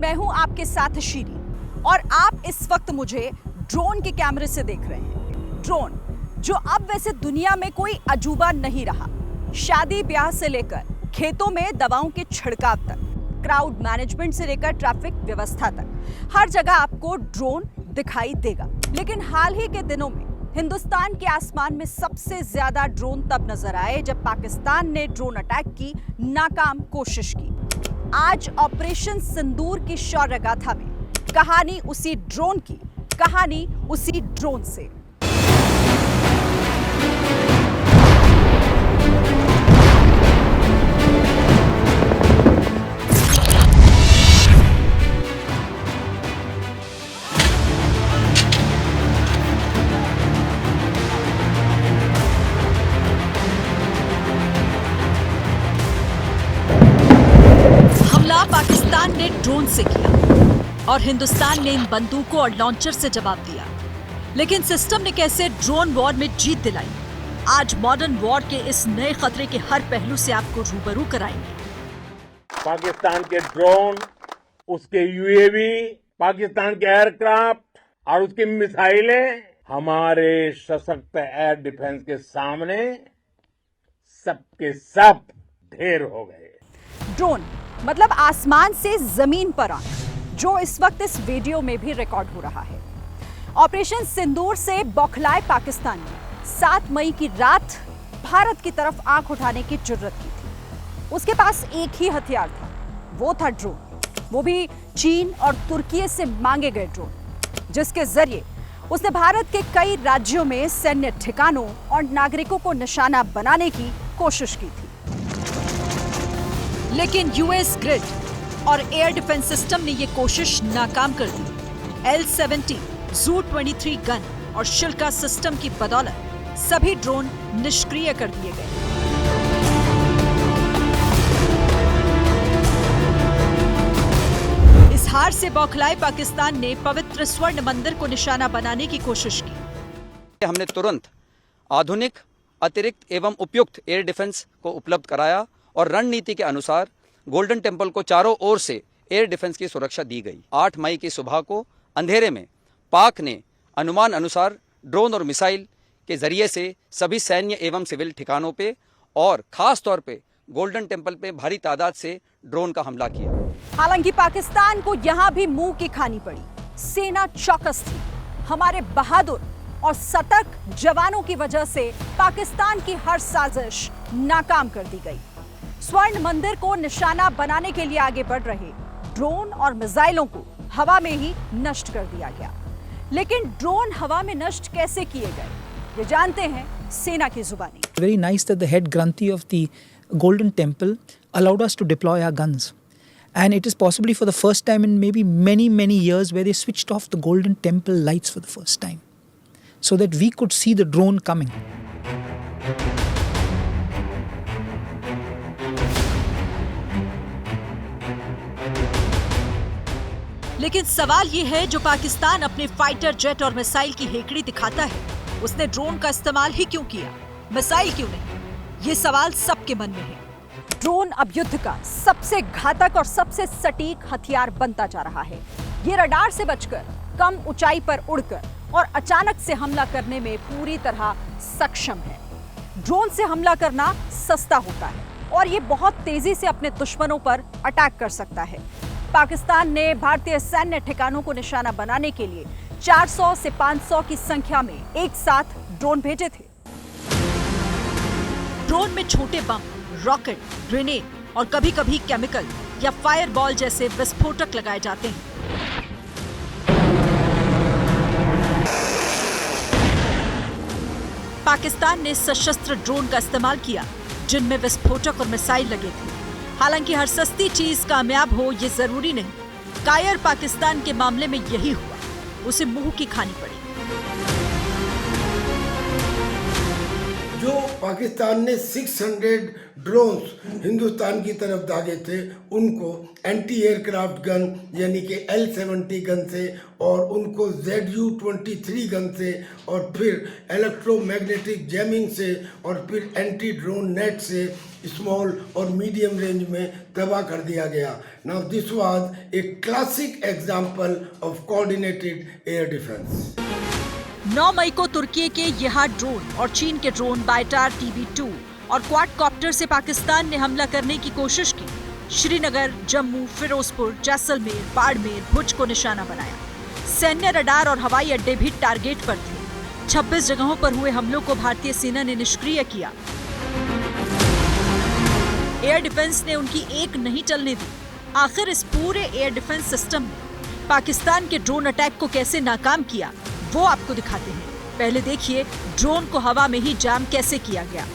मैं हूं आपके साथ शीरी और आप इस वक्त मुझे ड्रोन के कैमरे से देख रहे हैं। ड्रोन जो अब वैसे दुनिया में कोई अजूबा नहीं रहा। शादी ब्याह से लेकर खेतों में दवाओं के छिड़काव तक, क्राउड मैनेजमेंट से लेकर ट्रैफिक व्यवस्था तक हर जगह आपको ड्रोन दिखाई देगा। लेकिन हाल ही के दिनों में हिंदुस्तान के आसमान में सबसे ज्यादा ड्रोन तब नजर आए जब पाकिस्तान ने ड्रोन अटैक की नाकाम कोशिश की। आज ऑपरेशन सिंदूर की शौर्य गाथा में कहानी उसी ड्रोन की, कहानी उसी ड्रोन से। हमला पाकिस्तान ने ड्रोन से किया और हिंदुस्तान ने इन बंदूकों और लॉन्चर से जवाब दिया। लेकिन सिस्टम ने कैसे ड्रोन वॉर में जीत दिलाई? आज मॉडर्न वॉर के इस नए खतरे के हर पहलू से आपको रूबरू कराएंगे। पाकिस्तान के ड्रोन, उसके यूएवी, पाकिस्तान के एयरक्राफ्ट और उसकी मिसाइलें हमारे सशक्त एयर डिफेंस के सामने सबके सब ढेर हो गए। ड्रोन मतलब आसमान से जमीन पर आंख, जो इस वक्त इस वीडियो में भी रिकॉर्ड हो रहा है। ऑपरेशन सिंदूर से बौखलाए पाकिस्तान ने 7 मई की रात भारत की तरफ आंख उठाने की जुर्रत की थी। उसके पास एक ही हथियार था, वो था ड्रोन, वो भी चीन और तुर्की से मांगे गए ड्रोन, जिसके जरिए उसने भारत के कई राज्यों में सैन्य ठिकानों और नागरिकों को निशाना बनाने की कोशिश की थी। लेकिन यूएस ग्रिड और एयर डिफेंस सिस्टम ने यह कोशिश नाकाम कर दी। L-70, ZU-23 गन और शिल्का सिस्टम की बदौलत सभी ड्रोन निष्क्रिय कर दिए गए। इस हार से बौखलाए पाकिस्तान ने पवित्र स्वर्ण मंदिर को निशाना बनाने की कोशिश की। हमने तुरंत आधुनिक, अतिरिक्त एवं उपयुक्त एयर डिफेंस को उपलब्ध कराया और रणनीति के अनुसार गोल्डन टेम्पल को चारों ओर से एयर डिफेंस की सुरक्षा दी गई। 8 मई की सुबह को अंधेरे में पाक ने अनुमान अनुसार ड्रोन और मिसाइल के जरिए से सभी सैन्य एवं सिविल ठिकानों पे और खास तौर पे गोल्डन टेम्पल पे भारी तादाद से ड्रोन का हमला किया। हालांकि पाकिस्तान को यहां भी मुंह की खानी पड़ी। सेना चौकस थी। हमारे बहादुर और सतर्क जवानों की वजह से पाकिस्तान की हर साजिश नाकाम कर दी गई। स्वर्ण मंदिर को निशाना बनाने के लिए आगे बढ़ रहे ड्रोन और मिसाइलों को हवा में ही नष्ट कर दिया गया। लेकिन ड्रोन हवा में नष्ट कैसे किए गए, ये जानते हैं सेना की जुबानी। Very nice that the head Granthi of the Golden Temple allowed us to deploy our guns, and it is possibly for the first time in maybe many years where they switched off the Golden Temple lights for the first time, so that we could see the drone coming. लेकिन सवाल ये है, जो पाकिस्तान अपने fighter jet और missile की हेकड़ी दिखाता है, उसने ड्रोन का इस्तेमाल ही क्यों किया, मिसाइल क्यों नहीं? ये सवाल सबके मन में है। ड्रोन अब युद्ध का सबसे घातक और सबसे सटीक हथियार बनता जा रहा है। ये रडार से बचकर, कम ऊंचाई पर उड़कर और अचानक से हमला करने में पूरी तरह सक्षम है। ड्रोन से हमला करना सस्ता होता है और ये बहुत तेजी से अपने दुश्मनों पर अटैक कर सकता है। पाकिस्तान ने भारतीय सैन्य ठिकानों को निशाना बनाने के लिए 400 से 500 की संख्या में एक साथ ड्रोन भेजे थे। ड्रोन में छोटे बम, रॉकेट, ग्रेनेड और कभी-कभी केमिकल या फायरबॉल जैसे विस्फोटक लगाए जाते हैं। पाकिस्तान ने सशस्त्र ड्रोन का इस्तेमाल किया, जिनमें विस्फोटक और मिसाइल लगे थे। हालांकि हर सस्ती चीज कामयाब हो ये जरूरी नहीं। कायर पाकिस्तान के मामले में यही हुआ, उसे मुंह की खानी पड़ी। जो जो पाकिस्तान ने 600 ड्रोन्स हिंदुस्तान की तरफ दागे थे, उनको एंटी एयरक्राफ्ट गन यानी कि L-70 गन से और उनको ZU-23 गन से और फिर इलेक्ट्रोमैग्नेटिक जैमिंग से और फिर एंटी ड्रोन नेट से स्मॉल और मीडियम रेंज में तबाह कर दिया गया। Now this was a classic example of coordinated air defence. 9 मई को तुर्की के यहाद ड्रोन और चीन के ड्रोन बायटार TB2 और क्वाडकॉप्टर से पाकिस्तान ने हमला करने की कोशिश की। श्रीनगर, जम्मू, फिरोजपुर, जैसलमेर, बाड़मेर, भुज को निशाना बनाया। सैन्य रडार और हवाई अड्डे भी टारगेट पर थे। 26 जगहों पर हुए हमलों को भारतीय सेना ने निष्क्रिय किया। एयर डिफेंस ने उनकी एक नहीं चलने दी। आखिर इस पूरे एयर डिफेंस सिस्टम ने पाकिस्तान के ड्रोन अटैक को कैसे नाकाम किया, वो आपको दिखाते हैं। पहले देखिए ड्रोन को हवा में ही जाम कैसे किया गया।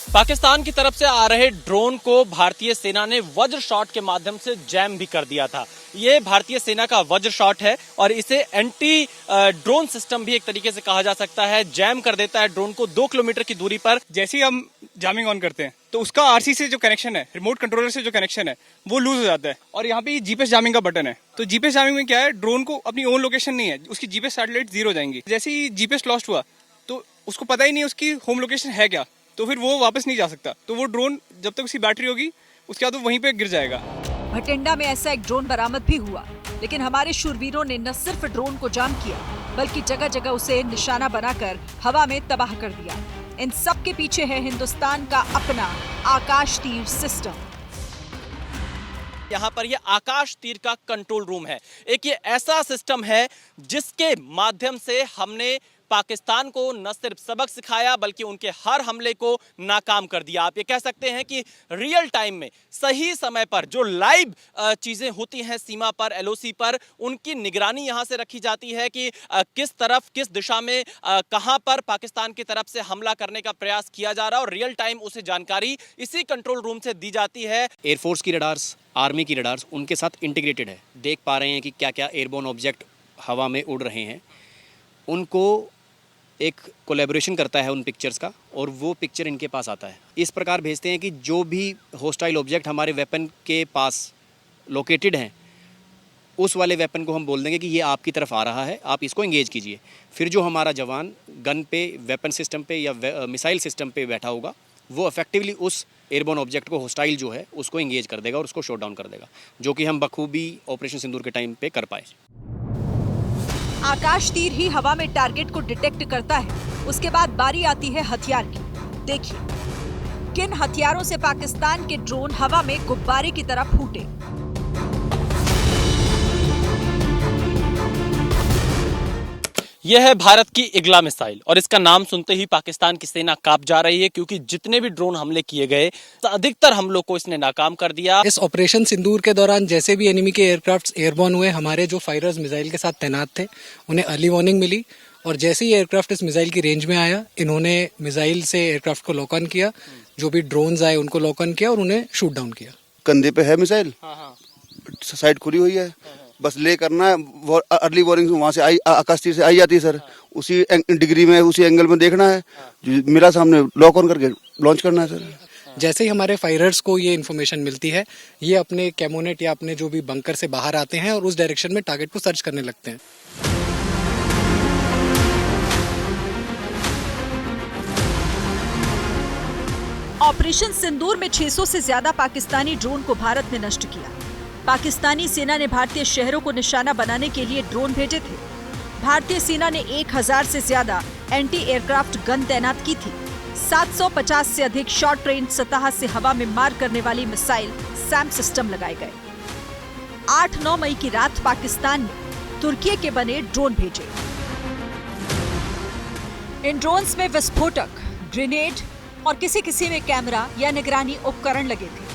पाकिस्तान की तरफ से आ रहे ड्रोन को भारतीय सेना ने वज्र शॉट के माध्यम से जैम भी कर दिया था। ये भारतीय सेना का वज्र शॉट है और इसे एंटी ड्रोन सिस्टम भी एक तरीके से कहा जा सकता है। जैम कर देता है ड्रोन को 2 किलोमीटर की दूरी पर। जैसे ही हम जामिंग ऑन करते हैं तो उसका RC से जो कनेक्शन है, रिमोट कंट्रोलर से जो कनेक्शन है, वो लूज हो जाता है। और यहाँ पे GPS जामिंग का बटन है। तो GPS जामिंग में क्या है, ड्रोन को अपनी ओन लोकेशन नहीं है, उसकी GPS सैटेलाइट 0 हो जाएंगी। जैसे ही GPS लॉस्ट हुआ तो उसको पता ही नहीं उसकी होम लोकेशन है क्या, तो फिर वो वापस नहीं जा सकता। तो वो ड्रोन जब तक उसकी बैटरी होगी उसके बाद वो वहीं पे गिर जाएगा। भटिंडा में ऐसा एक ड्रोन बरामद भी हुआ, लेकिन हमारे शूरवीरों ने न सिर्फ ड्रोन को जाम किया, बल्कि जगह जगह उसे निशाना बनाकर हवा में तबाह कर दिया। इन सब के पीछे है हिंदुस्तान का अपना आकाश तीर सिस्टम। यहाँ पर ये आकाश तीर का कंट्रोल रूम है। एक ये ऐसा सिस्टम है जिसके माध्यम से हमने पाकिस्तान को न सिर्फ सबक सिखाया बल्कि उनके हर हमले को नाकाम कर दिया। आप ये कह सकते हैं कि रियल टाइम में सही समय पर जो लाइव चीजें होती हैं सीमा पर, LOC पर, उनकी निगरानी यहां से रखी जाती है कि किस तरफ, किस दिशा में, कहां पर पाकिस्तान की तरफ से हमला करने का प्रयास किया जा रहा है और रियल टाइम उसे जानकारी इसी कंट्रोल रूम से दी जाती है। एयरफोर्स की रडार्स, आर्मी की रडार्स उनके साथ इंटीग्रेटेड है। देख पा रहे हैं कि क्या क्या एयरबोर्न ऑब्जेक्ट हवा में उड़ रहे हैं। उनको एक कोलैबोरेशन करता है उन पिक्चर्स का और वो पिक्चर इनके पास आता है। इस प्रकार भेजते हैं कि जो भी होस्टाइल ऑब्जेक्ट हमारे वेपन के पास लोकेटेड हैं, उस वाले वेपन को हम बोल देंगे कि ये आपकी तरफ आ रहा है, आप इसको एंगेज कीजिए। फिर जो हमारा जवान गन पे, वेपन सिस्टम पे या मिसाइल सिस्टम पे बैठा होगा, वो इफेक्टिवली उस एयरबोर्न ऑब्जेक्ट को, होस्टाइल जो है, उसको एंगेज कर देगा और उसको शॉट डाउन कर देगा, जो कि हम बखूबी ऑपरेशन सिंदूर के टाइम पे कर पाए। आकाश तीर ही हवा में टारगेट को डिटेक्ट करता है। उसके बाद बारी आती है हथियार की। देखिए किन हथियारों से पाकिस्तान के ड्रोन हवा में गुब्बारे की तरह फूटे। यह है भारत की इग्ला मिसाइल और इसका नाम सुनते ही पाकिस्तान की सेना कांप जा रही है, क्योंकि जितने भी ड्रोन हमले किए गए अधिकतर हमलों को इसने नाकाम कर दिया। इस ऑपरेशन सिंदूर के दौरान जैसे भी एनिमी के एयरक्राफ्ट एयरबॉर्न हुए, हमारे जो फाइटर्स मिसाइल के साथ तैनात थे उन्हें अर्ली वार्निंग मिली और जैसे ही एयरक्राफ्ट इस मिसाइल की रेंज में आया, इन्होंने मिसाइल से एयरक्राफ्ट को लॉक ऑन किया। जो भी ड्रोन्स आए उनको लॉक ऑन किया और उन्हें शूट डाउन किया। कंधे पे है मिसाइल, साइड खुली हुई है, बस ले करना है। अर्ली वार्निंग वहाँ से आई, आकाश तीर से आई जाती है सर, उसी डिग्री में, उसी एंगल में देखना है, मेरा सामने लॉक ऑन करके लॉन्च करना है सर। जैसे ही हमारे फाइटर्स को ये इन्फॉर्मेशन मिलती है, ये अपने कैमोनेट या अपने जो भी बंकर से बाहर आते हैं और उस डायरेक्शन में टारगेट को सर्च करने लगते हैं। ऑपरेशन सिंदूर में 600 से ज्यादा पाकिस्तानी ड्रोन को भारत ने नष्ट किया। पाकिस्तानी सेना ने भारतीय शहरों को निशाना बनाने के लिए ड्रोन भेजे थे। भारतीय सेना ने 1000 से ज्यादा एंटी एयरक्राफ्ट गन तैनात की थी। 750 से अधिक शॉर्ट रेंज सतह से हवा में मार करने वाली मिसाइल सैम सिस्टम लगाए गए। 8-9 मई की रात पाकिस्तान ने तुर्की के बने ड्रोन भेजे। इन ड्रोन्स में विस्फोटक, ग्रेनेड और किसी किसी में कैमरा या निगरानी उपकरण लगे थे।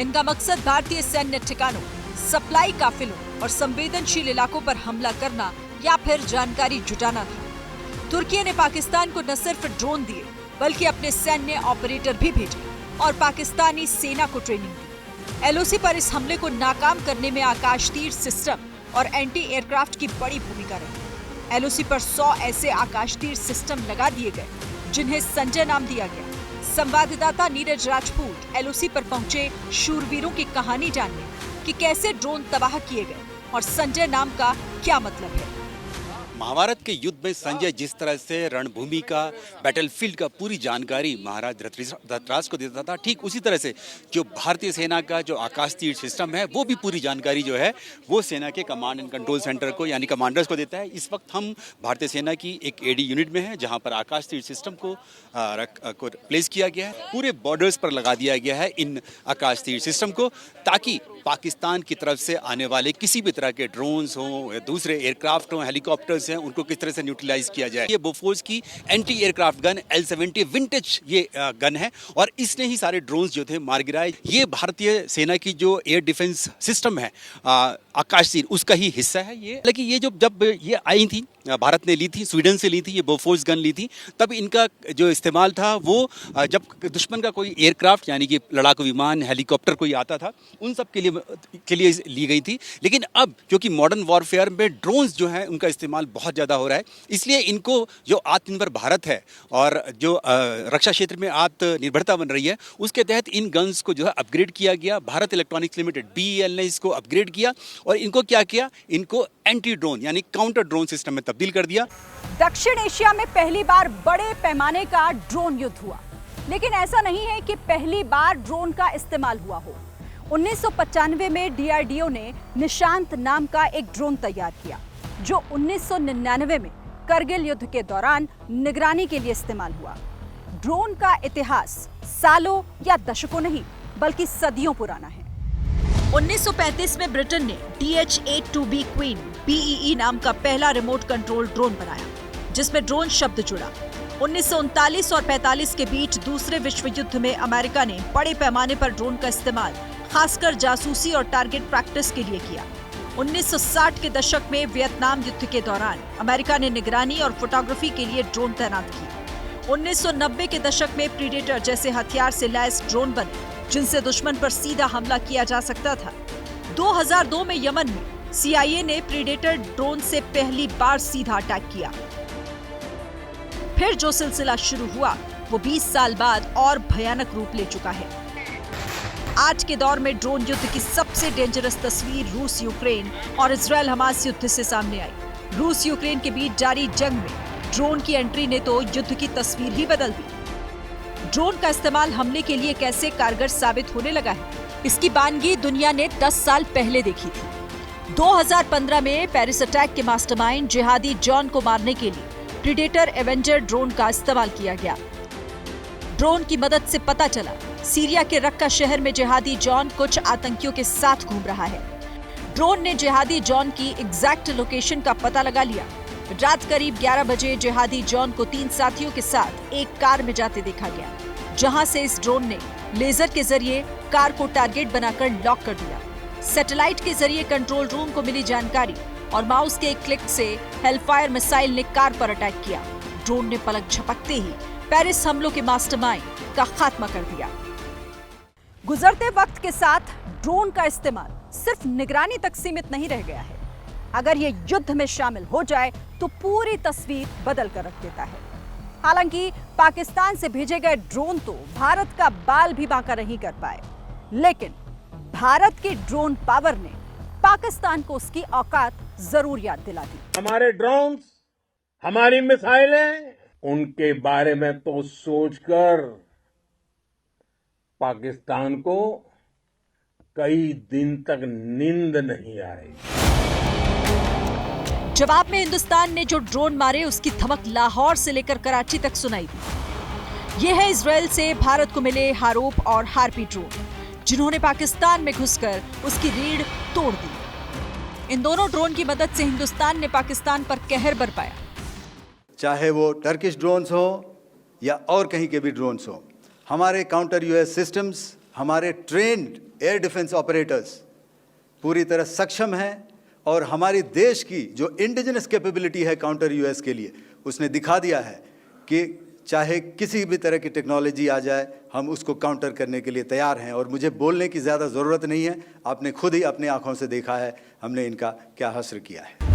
इनका मकसद भारतीय सैन्य ठिकानों, सप्लाई काफिलों और संवेदनशील इलाकों पर हमला करना या फिर जानकारी जुटाना था। तुर्की ने पाकिस्तान को न सिर्फ ड्रोन दिए बल्कि अपने सैन्य ऑपरेटर भी भेजे और पाकिस्तानी सेना को ट्रेनिंग दी। LOC पर इस हमले को नाकाम करने में आकाश तीर सिस्टम और एंटी एयरक्राफ्ट की बड़ी भूमिका रही। LOC पर 100 ऐसे आकाश तीर सिस्टम लगा दिए गए जिन्हें संजय नाम दिया गया। संवाददाता नीरज राजपूत एलओसी पर पहुंचे शूरवीरों की कहानी जानने कि कैसे ड्रोन तबाह किए गए और संजय नाम का क्या मतलब है। महाभारत के युद्ध में संजय जिस तरह से रणभूमि का, बैटलफील्ड का पूरी जानकारी महाराज धृतराष्ट्र को देता था, ठीक उसी तरह से जो भारतीय सेना का जो आकाश तीर सिस्टम है वो भी पूरी जानकारी जो है वो सेना के कमांड एंड कंट्रोल सेंटर को यानी कमांडर्स को देता है। इस वक्त हम भारतीय सेना की एक एडी यूनिट में है जहां पर आकाश तीर सिस्टम को प्लेस किया गया है। पूरे बॉर्डर्स पर लगा दिया गया है इन आकाश तीर सिस्टम को, ताकि पाकिस्तान की तरफ से आने वाले किसी भी तरह के ड्रोन्स हों या दूसरे एयरक्राफ्ट हों, हेलीकॉप्टर्स हैं, उनको किस तरह से न्यूट्रलाइज किया जाए। ये बोफोर्स की anti aircraft gun L-70 vintage ये गन है और इसने ही सारे ड्रोन्स जो थे मार गिराए। ये भारतीय सेना की जो एयर डिफेंस सिस्टम है आकाश तीर, उसका ही हिस्सा है ये। लेकिन ये जब ये आई थी, भारत ने ली थी, स्वीडन से ली थी, ये बोफोर्स गन ली थी, तब इनका जो इस्तेमाल था वो जब दुश्मन का कोई एयरक्राफ्ट यानी कि लड़ाकू विमान, हेलीकॉप्टर कोई आता था, उन सब के लिए ली गई थी। लेकिन अब क्योंकि मॉडर्न वॉरफेयर में ड्रोन्स जो है उनका इस्तेमाल बहुत ज़्यादा हो रहा है, इसलिए इनको जो आत्मनिर्भर भारत है और जो रक्षा क्षेत्र में आत्मनिर्भरता बन रही है, उसके तहत इन गन्स को जो है अपग्रेड किया गया। भारत इलेक्ट्रॉनिक्स लिमिटेड BEL ने इसको अपग्रेड किया और इनको क्या किया, इनको एंटी ड्रोन यानी काउंटर ड्रोन सिस्टम में तब्दील कर दिया। दक्षिण एशिया में पहली बार बड़े पैमाने का ड्रोन युद्ध हुआ, लेकिन ऐसा नहीं है कि पहली बार ड्रोन का इस्तेमाल हुआ हो। 1995 में DRDO ने निशांत नाम का एक ड्रोन तैयार किया, जो 1999 में करगिल युद्ध के दौरान निगरानी के लिए इस्तेमाल हुआ। ड्रोन का इतिहास सालों या दशकों नहीं बल्कि सदियों पुराना है। 1935 में ब्रिटेन ने DH-8-2B क्वीन BEE नाम का पहला रिमोट कंट्रोल ड्रोन बनाया, जिसमें ड्रोन शब्द जुड़ा। 1939 और 45 के बीच दूसरे विश्व युद्ध में अमेरिका ने बड़े पैमाने पर ड्रोन का इस्तेमाल खासकर जासूसी और टारगेट प्रैक्टिस के लिए किया। 1960 के दशक में वियतनाम युद्ध के दौरान अमेरिका ने निगरानी और फोटोग्राफी के लिए ड्रोन तैनात किए। 1990 के दशक में प्रीडेटर जैसे हथियार से लैस ड्रोन बने, जिनसे दुश्मन पर सीधा हमला किया जा सकता था। 2002 में यमन में CIA ने प्रीडेटर ड्रोन से पहली बार सीधा अटैक किया। फिर जो सिलसिला शुरू हुआ वो 20 साल बाद और भयानक रूप ले चुका है। आज के दौर में ड्रोन युद्ध की सबसे डेंजरस तस्वीर रूस यूक्रेन और इजरायल हमास युद्ध से सामने आई। रूस यूक्रेन के बीच जारी जंग में ड्रोन की एंट्री ने तो युद्ध की तस्वीर ही बदल दी। ड्रोन का इस्तेमाल हमले के लिए कैसे कारगर साबित होने लगा है, इसकी बानगी दुनिया ने 10 साल पहले देखी थी। 2015 में पेरिस अटैक के मास्टरमाइंड जिहादी जॉन को मारने के लिए प्रीडेटर एवेंजर ड्रोन का इस्तेमाल किया गया। ड्रोन की मदद से पता चला सीरिया के रक्का शहर में जिहादी जॉन कुछ आतंकियों के साथ घूम रहा है। ड्रोन ने जिहादी जॉन की एग्जैक्ट लोकेशन का पता लगा लिया। रात करीब 11 बजे जिहादी जॉन को 3 साथियों के साथ एक कार में जाते देखा गया, जहां से इस ड्रोन ने लेजर के जरिए कार को टारगेट बनाकर लॉक कर दिया। सैटेलाइट के जरिए कंट्रोल रूम को मिली जानकारी और माउस के एक क्लिक से हेलफायर मिसाइल ने कार पर अटैक किया। ड्रोन ने पलक झपकते ही पेरिस हमलों के मास्टरमाइंड का खात्मा कर दिया। गुजरते वक्त के साथ ड्रोन का इस्तेमाल सिर्फ निगरानी तक सीमित नहीं रह गया है। अगर ये युद्ध में शामिल हो जाए तो पूरी तस्वीर बदल कर रख देता है। हालांकि पाकिस्तान से भेजे गए ड्रोन तो भारत का बाल भी बांका नहीं कर पाए, लेकिन भारत की ड्रोन पावर ने पाकिस्तान को उसकी औकात जरूर याद दिला दी। हमारे ड्रोन्स, हमारी मिसाइलें, उनके बारे में तो सोचकर पाकिस्तान को कई दिन तक नींद नहीं आई। जवाब में हिंदुस्तान ने जो ड्रोन मारे उसकी धमक लाहौर से लेकर कराची तक सुनाई दी। ये है इजरायल से भारत को मिले हारोप और हार्पी ड्रोन, जिन्होंने पाकिस्तान में घुसकर उसकी रीढ़ तोड़ दी। इन दोनों ड्रोन की मदद से हिंदुस्तान ने पाकिस्तान पर कहर बरपाया। चाहे वो टर्किश ड्रोन्स हो या और कहीं के भी ड्रोन्स हो, हमारे काउंटर यूएस सिस्टम्स, हमारे ट्रेन्ड एयर डिफेंस ऑपरेटर्स पूरी तरह सक्षम हैं और हमारी देश की जो इंडिजिनस कैपेबिलिटी है काउंटर यूएस के लिए, उसने दिखा दिया है कि चाहे किसी भी तरह की टेक्नोलॉजी आ जाए, हम उसको काउंटर करने के लिए तैयार हैं। और मुझे बोलने की ज़्यादा ज़रूरत नहीं है, आपने खुद ही अपनी आंखों से देखा है हमने इनका क्या हस्र किया है।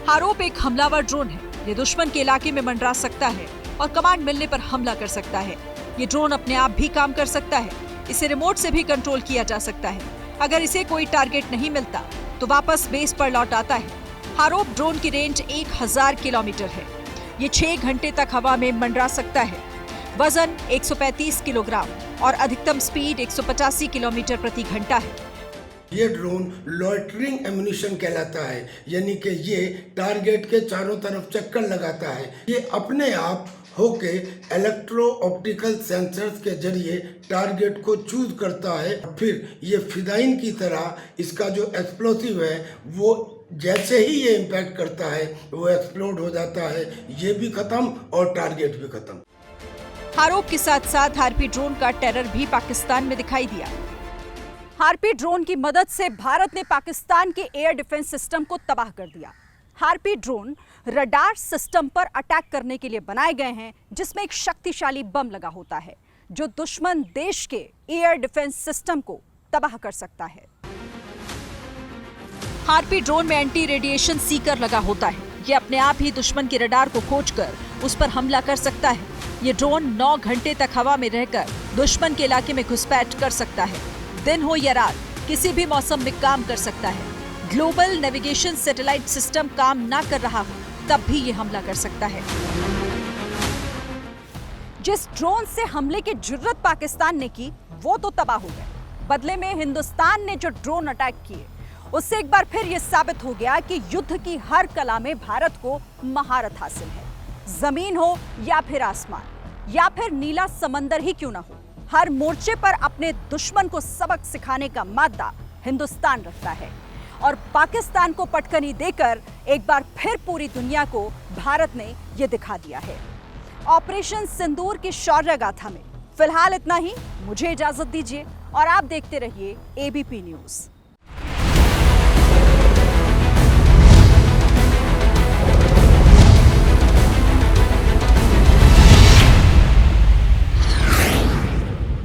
हारोप एक हमलावर ड्रोन है। ये दुश्मन के इलाके में मंडरा सकता है और कमांड मिलने पर हमला कर सकता है। ये ड्रोन अपने आप भी काम कर सकता है, इसे रिमोट से भी कंट्रोल किया जा सकता है। अगर इसे कोई टारगेट नहीं मिलता तो वापस बेस पर लौट आता है। हारोप ड्रोन की रेंज 1000 किलोमीटर है। ये 6 घंटे तक हवा में मंडरा सकता है। वजन 135 किलोग्राम और अधिकतम स्पीड 185 किलोमीटर प्रति घंटा है। ये ड्रोन लॉइटरिंग एम्यूनिशन कहलाता है, यानी कि ये टारगेट के चारों तरफ चक्कर लगाता है। ये अपने आप होके इलेक्ट्रो ऑप्टिकल सेंसर्स के जरिए टारगेट को चूज करता है। फिर ये फिदाइन की तरह इसका जो एक्सप्लोसिव है वो जैसे ही ये इम्पैक्ट करता है वो एक्सप्लोड हो जाता है। ये भी खत्म और टारगेट भी खत्म। हारोप के साथ साथ हार्पी ड्रोन का टेरर भी पाकिस्तान में दिखाई दिया। हार्पी ड्रोन की मदद से भारत ने पाकिस्तान के एयर डिफेंस सिस्टम को तबाह कर दिया। हार्पी ड्रोन रडार सिस्टम पर अटैक करने के लिए बनाए गए हैं, जिसमें एक शक्तिशाली बम लगा होता है जो दुश्मन देश के एयर डिफेंस सिस्टम को तबाह कर सकता है। हार्पी ड्रोन में एंटी रेडिएशन सीकर लगा होता है। ये अपने आप ही दुश्मन के रडार को खोजकर उस पर हमला कर सकता है। ये ड्रोन 9 घंटे तक हवा में रहकर दुश्मन के इलाके में घुसपैठ कर सकता है। दिन हो या रात, किसी भी मौसम में काम कर सकता है। ग्लोबल नेविगेशन सैटेलाइट सिस्टम काम ना कर रहा हो तब भी ये हमला कर सकता है। जिस ड्रोन से हमले की जुर्रत पाकिस्तान ने की वो तो तबाह हो गए। बदले में हिंदुस्तान ने जो ड्रोन अटैक किए उससे एक बार फिर यह साबित हो गया कि युद्ध की हर कला में भारत को महारत हासिल है। जमीन हो या फिर आसमान या फिर नीला समंदर ही क्यों ना हो, हर मोर्चे पर अपने दुश्मन को सबक सिखाने का मादा हिंदुस्तान रखता है। और पाकिस्तान को पटकनी देकर एक बार फिर पूरी दुनिया को भारत ने यह दिखा दिया है। ऑपरेशन सिंदूर की शौर्य गाथा में फिलहाल इतना ही। मुझे इजाजत दीजिए और आप देखते रहिए एबीपी न्यूज़।